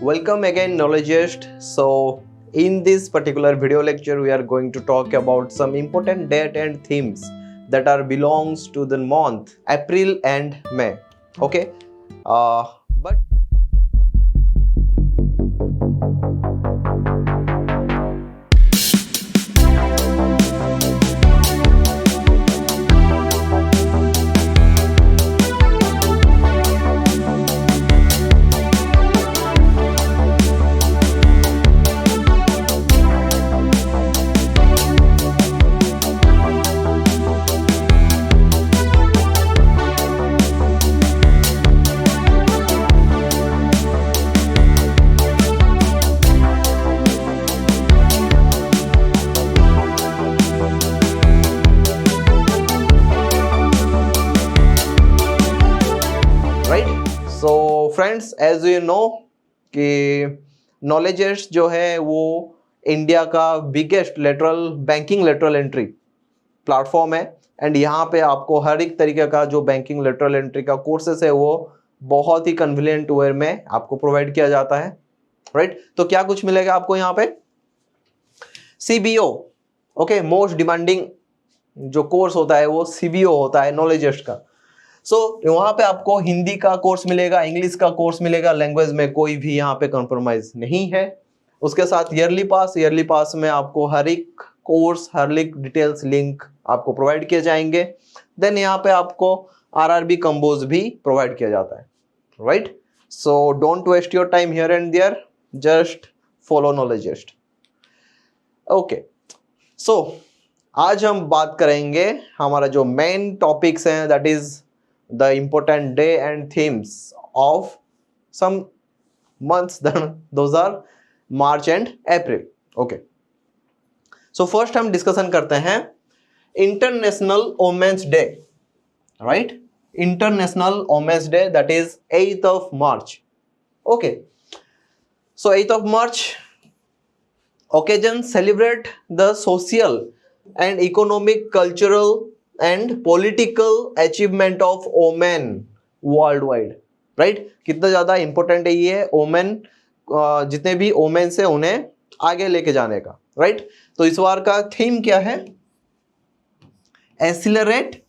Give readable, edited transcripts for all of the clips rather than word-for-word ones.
Welcome again, knowledgeist. So, in this particular video lecture, we are going to talk about some important date and themes that are belongs to the month April and May. Okay, but so friends, as you know कि नॉलेजेस्ट जो है वो India का biggest banking lateral entry platform है and यहाँ पे आपको हर एक तरीके का जो बैंकिंग लेटरल एंट्री का कोर्सेस है वो बहुत ही कन्वीनियंट वे में आपको प्रोवाइड किया जाता है, राइट। तो क्या कुछ मिलेगा आपको यहाँ पे? CBO, ओके, मोस्ट डिमांडिंग जो कोर्स होता है वो CBO होता है नॉलेजेस्ट का। वहां पे आपको हिंदी का कोर्स मिलेगा, इंग्लिश का कोर्स मिलेगा, लैंग्वेज में कोई भी यहाँ पे कॉम्प्रोमाइज नहीं है। उसके साथ ईयरली पास में आपको हर एक कोर्स, हर एक डिटेल्स लिंक आपको प्रोवाइड किए जाएंगे। देन यहाँ पे आपको RRB कंबोज भी प्रोवाइड किया जाता है, right. So don't waste your time here and there, just follow Knowledgest. Okay, so आज हम बात करेंगे, हमारा जो मेन टॉपिक्स हैं that is the important day and themes of some months, then those are March and April. Okay, so first हम discussion करते हैं international women's day, right. International women's day that is 8th of March. Okay, so 8th of March occasion celebrate the social and economic, cultural and political achievement of women world wide, right. कितना ज्यादा important है ये women, जितने भी women's है उन्हें आगे लेके जाने का, राइट। तो इस बार का थीम क्या है? Accelerate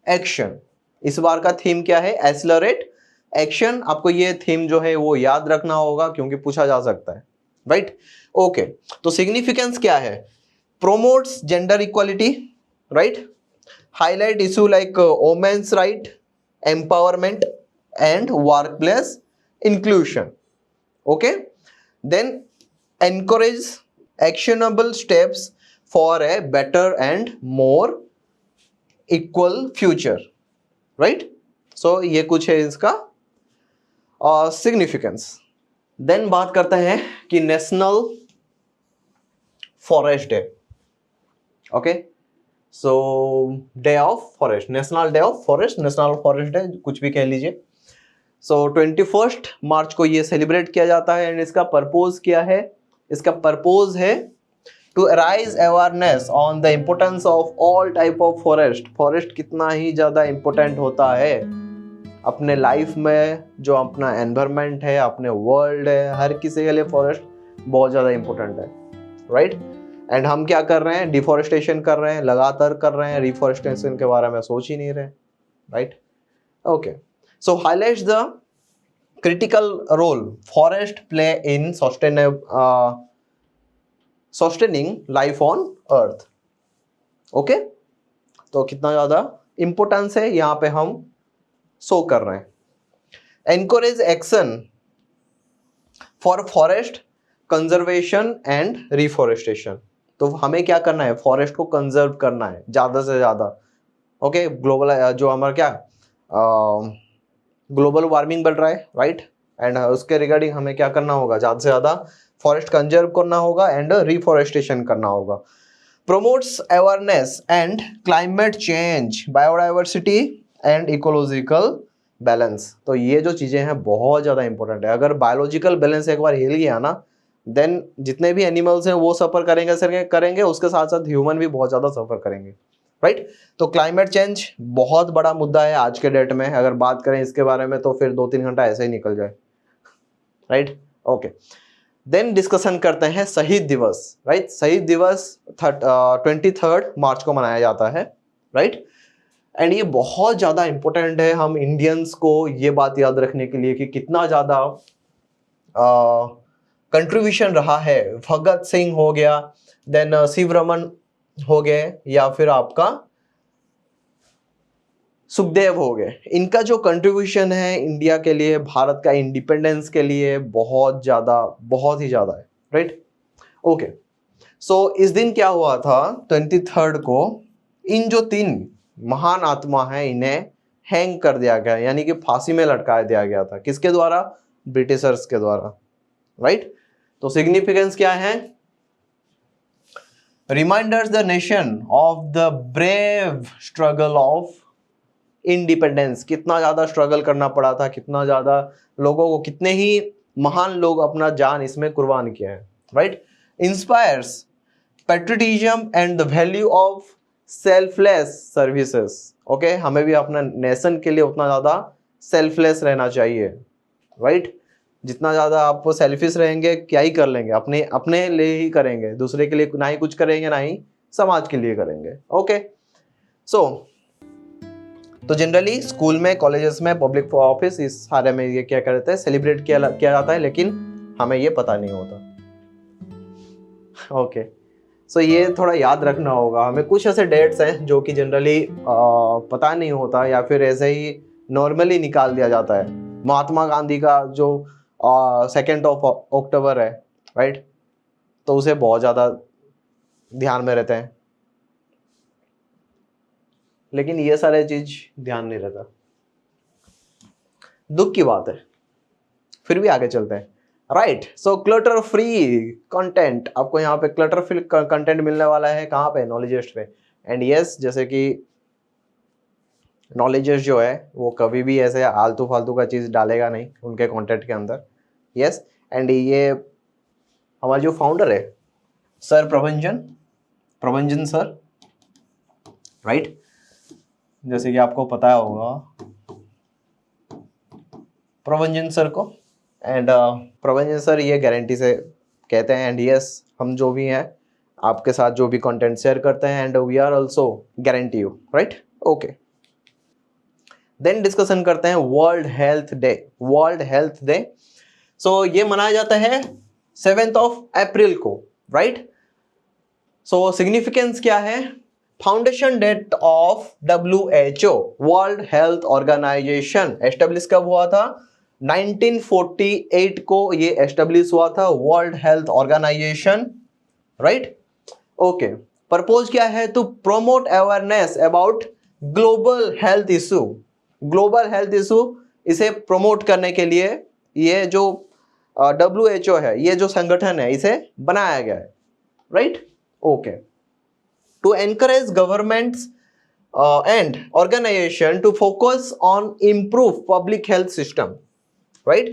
action. इस बार का थीम क्या है? Accelerate action. आपको ये थीम जो है वो याद रखना होगा क्योंकि पूछा जा सकता है, राइट। ओके, तो सिग्निफिकेंस क्या है? Promotes gender equality, right. Highlight issue like women's right, empowerment and workplace inclusion. Okay, then encourage actionable steps for a better and more equal future, right? So ये कुछ है इसका significance. Then बात करते हैं कि national forest day. Okay, so day of forest, national day of forest, national forest day, कुछ भी कह लीजिए। सो 21 मार्च को ये सेलिब्रेट किया जाता है एंड इसका पर्पोज क्या है? इसका पर्पोज है to raise awareness on the importance of all type of forest. Forest कितना ही ज़्यादा इम्पोर्टेंट होता है अपने लाइफ में, जो अपना एनवायरमेंट है, अपने वर्ल्ड है, हर किसी के लिए फॉरेस्ट बहुत ज़्यादा इम्पोर्टेंट है, राइट। एंड हम क्या कर रहे हैं? डिफॉरेस्टेशन कर रहे हैं, लगातार कर रहे हैं, रिफॉरेस्टेशन के बारे में सोच ही नहीं रहे, right. Okay, so highlights the critical role forest play in sustaining life on earth. Okay, तो कितना ज़्यादा इंपॉर्टेंस है यहाँ पे हम शो कर रहे हैं। Encourage action for forest conservation and reforestation. तो हमें क्या करना है? फॉरेस्ट को कंजर्व करना है ज़्यादा से ज़्यादा। ओके, ग्लोबल जो हमारा क्या ग्लोबल वार्मिंग बढ़ रहा है, राइट। एंड उसके रिगार्डिंग हमें क्या करना होगा? ज़्यादा से ज़्यादा फॉरेस्ट कंजर्व करना होगा एंड रिफॉरेस्टेशन करना होगा। Promotes awareness and climate change, biodiversity and ecological balance. तो ये जो चीज़ें हैं बहुत ज़्यादा इंपॉर्टेंट है। अगर बायोलॉजिकल बैलेंस एक बार हिल गया ना, देन जितने भी एनिमल्स हैं वो सफ़र करेंगे, उसके साथ साथ ह्यूमन भी बहुत ज़्यादा सफ़र करेंगे, राइट। तो क्लाइमेट चेंज बहुत बड़ा मुद्दा है आज के डेट में। अगर बात करें इसके बारे में तो फिर 2-3 घंटा ऐसे ही निकल जाए, राइट। ओके, देन डिस्कशन करते हैं शहीद दिवस, राइट। शहीद दिवस 23 मार्च को मनाया जाता है, राइट। एंड ये बहुत ज़्यादा इंपॉर्टेंट है हम इंडियंस को ये बात याद रखने के लिए कि कितना ज़्यादा कंट्रीब्यूशन रहा है। भगत सिंह हो गया, देन शिवरमन हो गए, या फिर आपका सुखदेव हो गए। इनका जो कंट्रीब्यूशन है इंडिया के लिए, भारत का इंडिपेंडेंस के लिए बहुत ही ज़्यादा है, राइट। ओके, सो इस दिन क्या हुआ था 23 को, इन जो 3 महान आत्मा हैं इन्हें हैंग कर दिया गया, यानी कि फांसी में लटका दिया गया था। किसके द्वारा? ब्रिटिशर्स के द्वारा, राइट। तो सिग्निफिकेंस क्या है? Reminders the nation of the brave struggle of independence. कितना ज्यादा स्ट्रगल करना पड़ा था, कितना ज्यादा लोगों को, कितने ही महान लोग अपना जान इसमें कुर्बान किया है, right. Inspires patriotism and the value of selfless services. Okay, हमें भी अपना नेशन के लिए उतना ज्यादा सेल्फलेस रहना चाहिए, राइट। जितना ज्यादा आप सेल्फिश रहेंगे क्या ही कर लेंगे, अपने लिए ही करेंगे, दूसरे के लिए ना ही कुछ करेंगे, ना ही समाज के लिए करेंगे। ओके, सो तो जनरली स्कूल में, कॉलेजेस में, पब्लिक ऑफिस, इस सारे में ये क्या करते हैं, सेलिब्रेट किया जाता है, लेकिन हमें ये पता नहीं होता। ओके, सो ये थोड़ा याद रखना होगा हमें। कुछ ऐसे डेट्स हैं जो कि जनरली पता नहीं होता, या फिर ऐसे ही नॉर्मली निकाल दिया जाता है। महात्मा गांधी का जो 2 अक्टूबर है, राइट, तो उसे बहुत ज़्यादा ध्यान में रहते हैं, लेकिन ये सारे चीज ध्यान नहीं रहता। दुख की बात है, फिर भी आगे चलते हैं, राइट। सो क्लटर फ्री कंटेंट, आपको यहाँ पे क्लटर फ्री कंटेंट मिलने वाला है कहाँ पे? नॉलेजेस्ट पे। एंड यस, जैसे कि नॉलेजेस्ट जो है वो कभी भी ऐसे आलतू फालतू का चीज डालेगा नहीं उनके कंटेंट के अंदर। यस, एंड ये हमारे जो फाउंडर है सर प्रभंजन सर, राइट, जैसे कि आपको पता होगा प्रभंजन सर को। एंड प्रभंजन सर ये गारंटी से कहते हैं, एंड यस, हम जो भी हैं आपके साथ जो भी कंटेंट शेयर करते हैं, and we are also guarantee you, right. Okay, then discussion करते हैं World Health Day. World Health Day, so ये मनाया जाता है 7 अप्रैल को, राइट। सो सिग्निफिकेंस क्या है? Foundation date of WHO, world health organisation, establish कब हुआ था? 1948 को ये एस्टेब्लिश हुआ था, world health organisation, right. Okay, purpose क्या है? To promote awareness about global health issue. Global health issue, इसे प्रोमोट करने के लिए ये जो WHO है, ये जो संगठन है, इसे बनाया गया है, right. Okay, to encourage governments and organization to focus on improve public health system, right?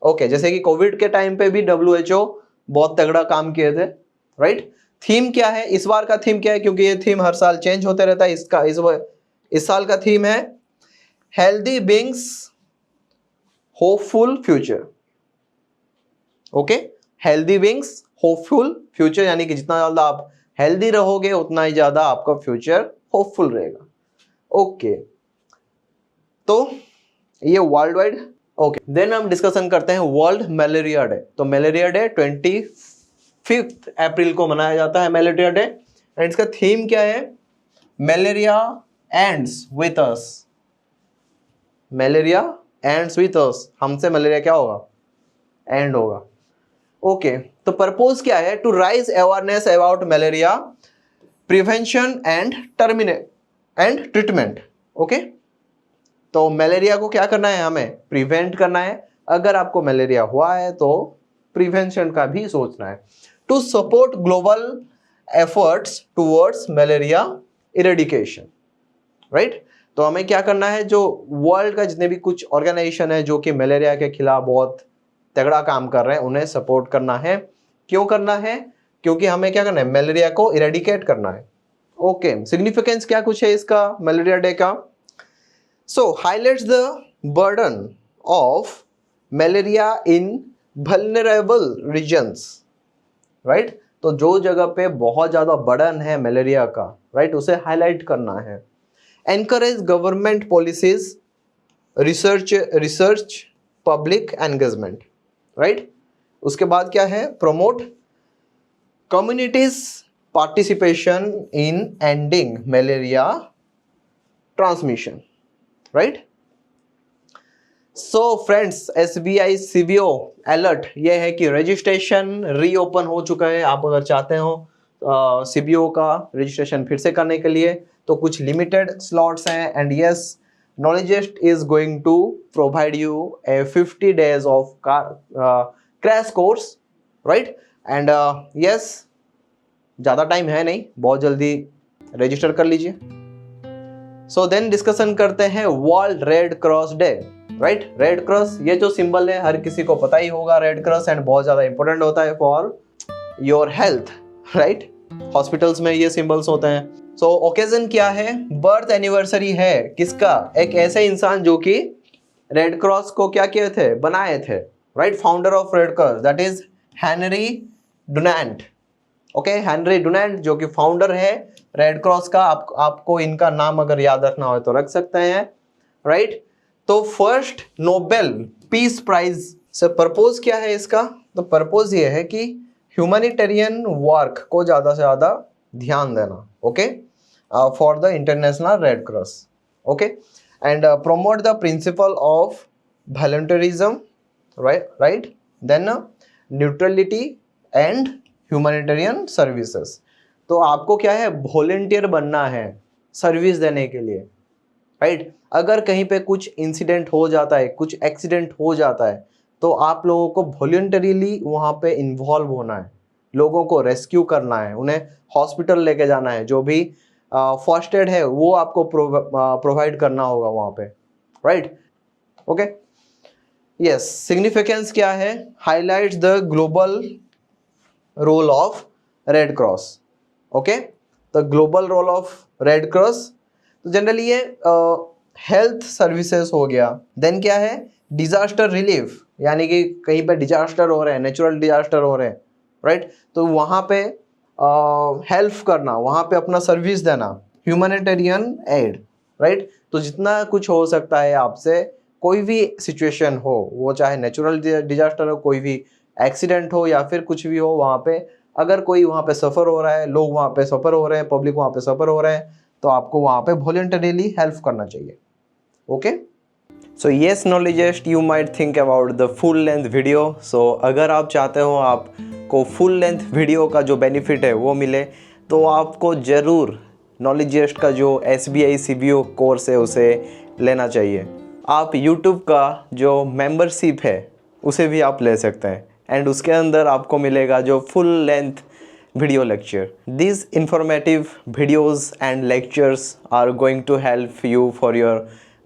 Okay, जैसे कि कोविड के टाइम पे भी WHO बहुत तगड़ा काम किए थे, right? थीम क्या है इस बार का? थीम क्या है? क्योंकि ये थीम हर साल चेंज होते रहता है, इस साल का थीम है healthy beings hopeful future. Okay, healthy beings hopeful future, यानी कि जितना ज्यादा आप हेल्दी रहोगे उतना ही ज्यादा आपका फ्यूचर होपफुल रहेगा। ओके, तो ये वर्ल्ड वाइड। ओके, देन हम डिस्कशन करते हैं वर्ल्ड मलेरिया डे। तो मलेरिया डे 25 अप्रैल को मनाया जाता है, मलेरिया डे। एंड इसका थीम क्या है? Malaria ends with us. Malaria ends with us, हमसे मलेरिया क्या होगा? एंड होगा। ओके, तो पर्पोज क्या है? To raise awareness about malaria, prevention and treatment. Okay, तो मलेरिया को क्या करना है? हमें प्रिवेंट करना है। अगर आपको मलेरिया हुआ है तो प्रिवेंशन का भी सोचना है। To support global efforts towards malaria eradication, right. तो हमें क्या करना है? जो वर्ल्ड का जितने भी कुछ ऑर्गेनाइजेशन है जो कि मलेरिया के खिलाफ बहुत तगड़ा काम कर रहे हैं, उन्हें सपोर्ट करना है। क्यों करना है? क्योंकि हमें क्या करना है? मलेरिया को इरेडिकेट करना है। ओके, सिग्निफिकेंस क्या कुछ है इसका मलेरिया डे का? So highlights the burden of malaria in vulnerable regions, right? तो जो जगह पे बहुत ज़्यादा बर्डन है मलेरिया का, राइट, उसे हाईलाइट करना है. Encourage government policies, research public engagement, right. उसके बाद क्या है? Promote communities participation in ending malaria transmission, right. So friends, SBI CBO alert ये है कि रजिस्ट्रेशन रीओपन हो चुका है. आप अगर चाहते हो CBO का रजिस्ट्रेशन फिर से करने के लिए तो कुछ लिमिटेड स्लॉट्स हैं. And yes, Knowledgest is going to provide you a 50 days of crash course, right. And yes, ज़्यादा टाइम है नहीं, बहुत जल्दी रजिस्टर कर लीजिए. सो देन डिस्कशन करते हैं world red cross day, right. Red cross ये जो सिंबल है हर किसी को पता ही होगा, रेड क्रॉस, एंड बहुत ज़्यादा इंपॉर्टेंट होता है for your health, right. Hospitals में ये सिंबल्स होते हैं. सो ओकेजन क्या है? बर्थ एनिवर्सरी है किसका? एक ऐसे इंसान जो कि रेड क्रॉस को क्या किए थे? बनाए थे, right. Founder of red cross, that is Henry Dunant. Okay, Henry Dunant जो कि फाउंडर है रेड क्रॉस का. आपको इनका नाम अगर याद रखना हो तो रख सकते हैं, राइट. तो फर्स्ट नोबेल पीस प्राइज से पर्पोज क्या है इसका? तो पर्पोज ये है कि ह्यूमैनिटेरियन वर्क को ज़्यादा से ज़्यादा ध्यान देना, okay, for the International Red cross, okay. And promote the principle of voluntarism, right. Then neutrality and humanitarian services. तो आपको क्या है? वॉलंटियर बनना है सर्विस देने के लिए, राइट. अगर कहीं पे कुछ इंसिडेंट हो जाता है, कुछ एक्सीडेंट हो जाता है, तो आप लोगों को वॉलंटरीली वहाँ पे इन्वॉल्व होना है, लोगों को रेस्क्यू करना है, उन्हें हॉस्पिटल लेके जाना है, जो भी फर्स्ट एड है वो आपको प्रोवाइड करना होगा वहाँ पे, राइट. Okay, yes. सिग्निफिकेंस क्या है? Highlights the global role of red cross, okay. The global role of red cross, तो जनरली ये हेल्थ सर्विसेज हो गया. देन क्या है? डिजास्टर रिलीफ, यानी कि कहीं पे डिजास्टर हो रहे हैं, नेचुरल डिजास्टर हो रहे हैं, राइट. तो वहाँ पे हेल्प करना, वहाँ पे अपना सर्विस देना. Humanitarian add, right. तो जितना कुछ हो सकता है आपसे, कोई भी सिचुएशन हो, वो चाहे नेचुरल डिजास्टर हो, कोई भी एक्सीडेंट हो या फिर कुछ भी हो, वहाँ पे अगर कोई वहाँ पे सफ़र हो रहा है, लोग वहाँ पे सफ़र हो रहे हैं, पब्लिक वहाँ पे सफ़र हो रहे हैं, तो आपको वहाँ पे वॉलंटरीली हेल्प करना चाहिए, okay. So yes Knowledgest, you might think about the full length video. So अगर आप चाहते हो आपको फुल लेंथ वीडियो का जो बेनिफिट है वो मिले, तो आपको ज़रूर नॉलेजेस्ट का जो SBI CBO कोर्स है उसे लेना चाहिए. आप यूट्यूब का जो मेंबरशिप है उसे भी आप ले सकते हैं, एंड उसके अंदर आपको मिलेगा जो full length video lecture. These informative videos and lectures are going to help you for your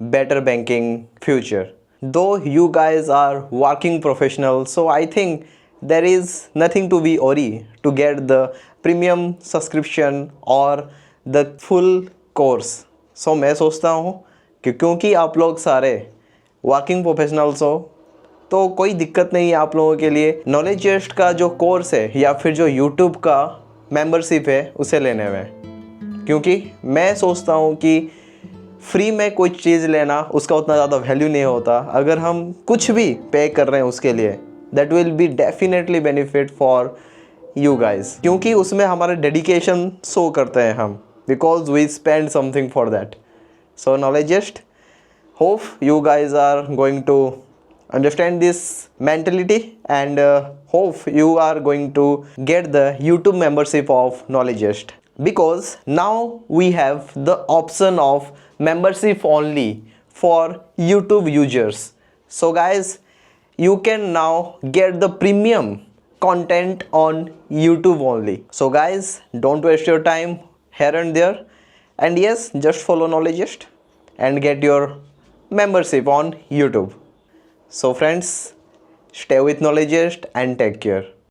better banking future. Though you guys are working professionals, so I think there is nothing to be worry to get the premium subscription or the full course. So मैं सोचता हूँ कि क्योंकि आप लोग सारे working professionals हो, तो कोई दिक्कत नहीं है आप लोगों के लिए नॉलेजेस्ट का जो कोर्स है या फिर जो यूट्यूब का मेंबरशिप है उसे लेने में. क्योंकि मैं सोचता हूँ कि फ्री में कोई चीज़ लेना उसका उतना ज़्यादा वैल्यू नहीं होता. अगर हम कुछ भी पे कर रहे हैं उसके लिए, that will be definitely benefit for you guys. क्योंकि उसमें हमारे डेडिकेशन शो करते हैं हम, because we spend something for that. So Knowledgest, hope you guys are going to understand this mentality, and hope you are going to get the YouTube membership of Knowledgeist, because now we have the option of membership only for YouTube users. So guys, you can now get the premium content on YouTube only. So guys, don't waste your time here and there, and yes, just follow Knowledgeist and get your membership on YouTube. So friends, stay with Knowledgeist and take care.